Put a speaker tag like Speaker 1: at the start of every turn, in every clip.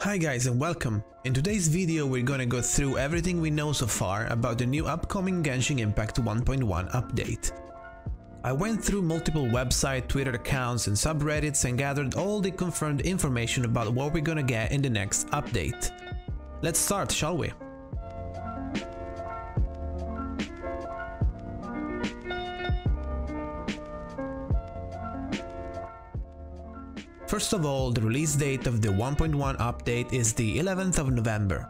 Speaker 1: Hi guys and welcome. In today's video we're gonna go through everything we know so far about the new upcoming Genshin Impact 1.1 update. I went through multiple website, Twitter accounts and subreddits and gathered all the confirmed information about what we're gonna get in the next update. Let's start, shall we? First of all, the release date of the 1.1 update is the 11th of November.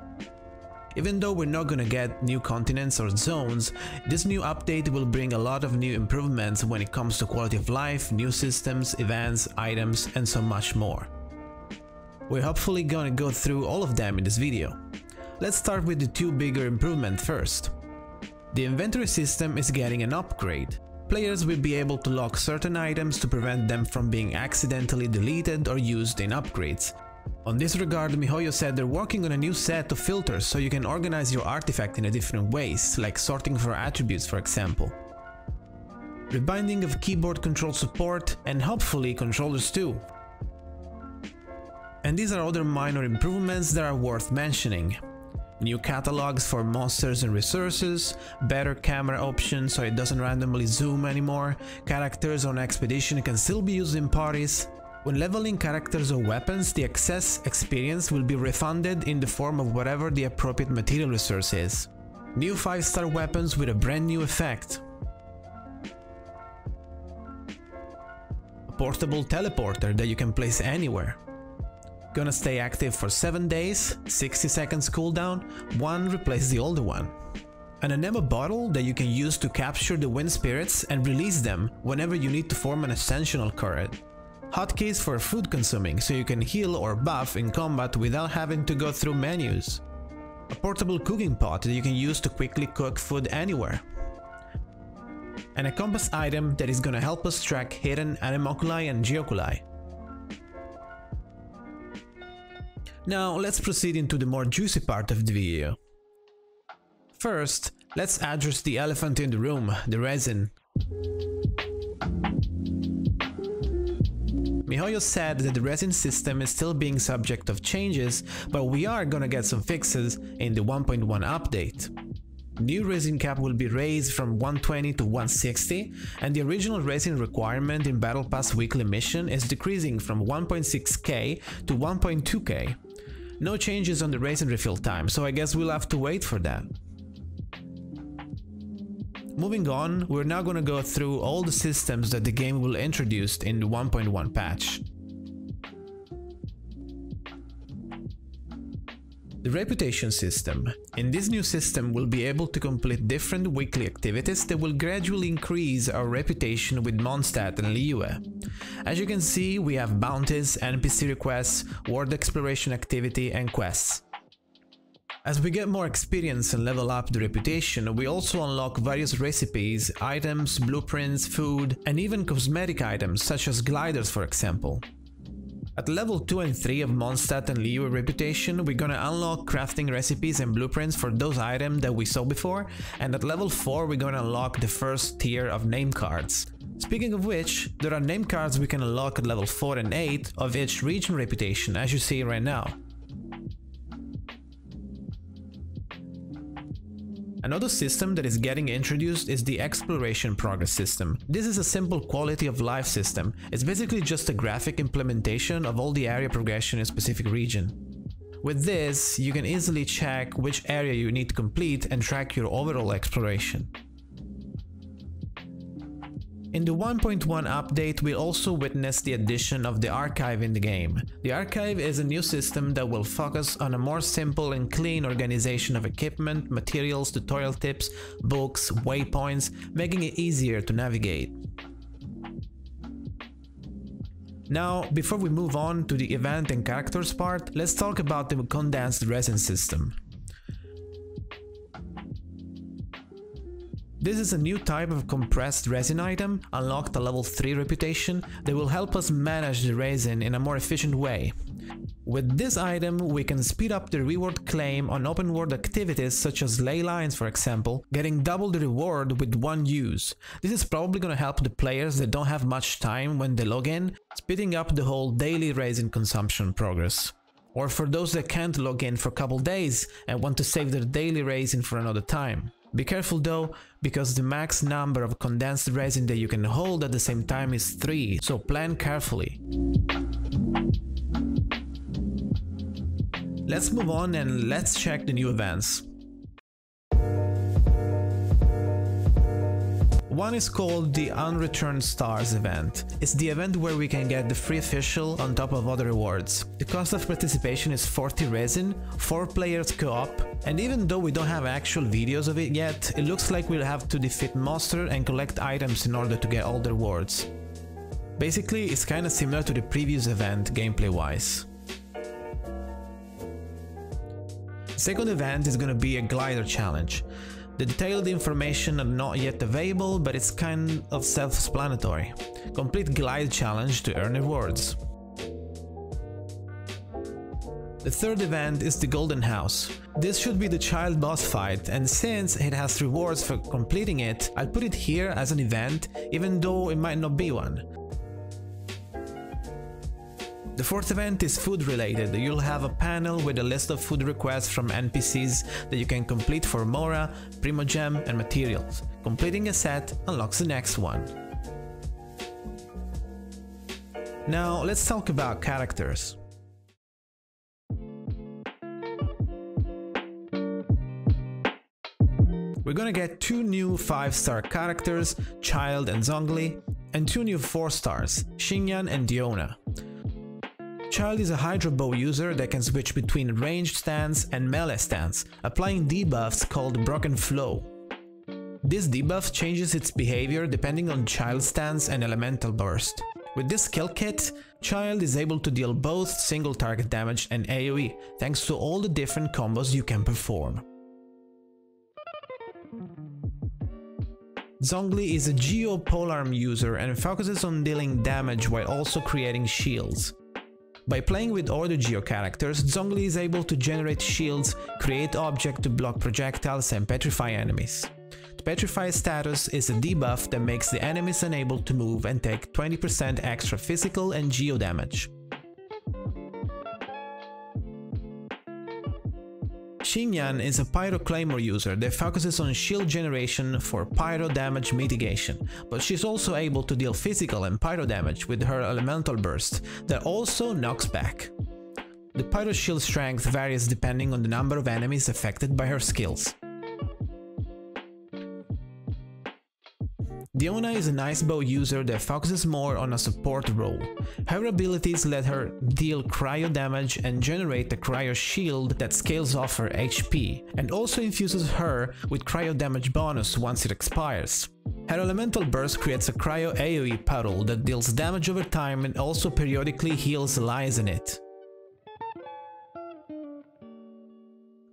Speaker 1: Even though we're not gonna get new continents or zones, this new update will bring a lot of new improvements when it comes to quality of life, new systems, events, items, and so much more. We're hopefully gonna go through all of them in this video. Let's start with the two bigger improvements first. The inventory system is getting an upgrade. Players will be able to lock certain items to prevent them from being accidentally deleted or used in upgrades. On this regard, MiHoYo said they're working on a new set of filters so you can organize your artifact in a different ways, like sorting for attributes for example. Rebinding of keyboard control support and hopefully controllers too. And these are other minor improvements that are worth mentioning. New catalogs for monsters and resources, better camera options so it doesn't randomly zoom anymore, characters on expedition can still be used in parties. When leveling characters or weapons, the excess experience will be refunded in the form of whatever the appropriate material resource is. New 5-star weapons with a brand new effect. A portable teleporter that you can place anywhere. Gonna stay active for 7 days, 60 seconds cooldown, one replace the older one. An enema bottle that you can use to capture the wind spirits and release them whenever you need to form an ascensional current. Hotkeys for food consuming so you can heal or buff in combat without having to go through menus. A portable cooking pot that you can use to quickly cook food anywhere. And a compass item that is gonna help us track hidden animalculi and geoculi. Now let's proceed into the more juicy part of the video. First, let's address the elephant in the room, the resin. MiHoYo said that the resin system is still being subject of changes, but we are gonna get some fixes in the 1.1 update. New resin cap will be raised from 120 to 160, and the original resin requirement in Battle Pass weekly mission is decreasing from 1.6k to 1.2k. No changes on the resin refill time, so I guess we'll have to wait for that. Moving on, we're now gonna go through all the systems that the game will introduce in the 1.1 patch. The reputation system. In this new system, we'll be able to complete different weekly activities that will gradually increase our reputation with Mondstadt and Liyue. As you can see, we have bounties, NPC requests, world exploration activity and quests. As we get more experience and level up the reputation, we also unlock various recipes, items, blueprints, food, and even cosmetic items such as gliders for example. At level 2 and 3 of Mondstadt and Liyue reputation, we're gonna unlock crafting recipes and blueprints for those items that we saw before, and at level 4 we're gonna unlock the first tier of name cards. Speaking of which, there are name cards we can unlock at level 4 and 8 of each region reputation, as you see right now. Another system that is getting introduced is the exploration progress system. This is a simple quality of life system. It's basically just a graphic implementation of all the area progression in a specific region. With this, you can easily check which area you need to complete and track your overall exploration. In the 1.1 update, we also witnessed the addition of the archive in the game. The archive is a new system that will focus on a more simple and clean organization of equipment, materials, tutorial tips, books, waypoints, making it easier to navigate. Now, before we move on to the event and characters part, let's talk about the Condensed Resin system. This is a new type of compressed resin item, unlocked at level 3 reputation, that will help us manage the resin in a more efficient way. With this item, we can speed up the reward claim on open world activities such as ley lines for example, getting double the reward with one use. This is probably gonna help the players that don't have much time when they log in, speeding up the whole daily resin consumption progress. or for those that can't log in for a couple days and want to save their daily resin for another time. Be careful though, because the max number of condensed resin that you can hold at the same time is 3, so plan carefully. Let's move on and let's check the new events. One is called the Unreturned Stars event. It's the event where we can get the free official on top of other rewards. The cost of participation is 40 resin, 4 players co-op, and even though we don't have actual videos of it yet, it looks like we'll have to defeat monsters and collect items in order to get all the rewards. Basically, it's kinda similar to the previous event gameplay wise. The second event is gonna be a glider challenge. The detailed information are not yet available, but it's kind of self-explanatory. Complete glide challenge to earn rewards. The third event is the Golden House. This should be the child boss fight, and since it has rewards for completing it, I'll put it here as an event, even though it might not be one. The fourth event is food related. You'll have a panel with a list of food requests from NPCs that you can complete for Mora, Primogem and materials. Completing a set unlocks the next one. Now let's talk about characters. We're gonna get 2 new 5-star characters, Child and Zhongli, and 2 new 4-stars, Xingyan and Diona. Child is a Hydro Bow user that can switch between ranged stance and melee stance, applying debuffs called Broken Flow. This debuff changes its behavior depending on Child's stance and Elemental Burst. With this skill kit, Child is able to deal both single target damage and AoE, thanks to all the different combos you can perform. Zhongli is a Geo Polearm user and focuses on dealing damage while also creating shields. By playing with other Geo characters, Zhongli is able to generate shields, create objects to block projectiles and petrify enemies. The Petrify status is a debuff that makes the enemies unable to move and take 20% extra physical and Geo damage. Xingyan is a Pyro Claymore user that focuses on shield generation for pyro damage mitigation, but she's also able to deal physical and pyro damage with her Elemental Burst that also knocks back. The pyro shield strength varies depending on the number of enemies affected by her skills. Diona is an Ice Bow user that focuses more on a support role. Her abilities let her deal cryo damage and generate a cryo shield that scales off her HP, and also infuses her with cryo damage bonus once it expires. Her Elemental Burst creates a cryo AoE puddle that deals damage over time and also periodically heals allies in it.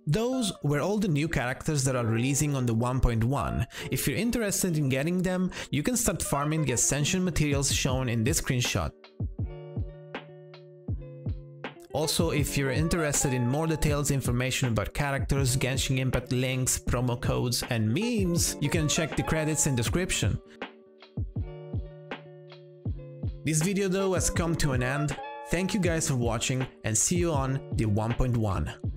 Speaker 1: Those were all the new characters that are releasing on the 1.1. If you're interested in getting them, you can start farming the Ascension materials shown in this screenshot. Also, if you're interested in more detailed information about characters, Genshin Impact links, promo codes and memes, you can check the credits and description. This video though has come to an end. Thank you guys for watching and see you on the 1.1.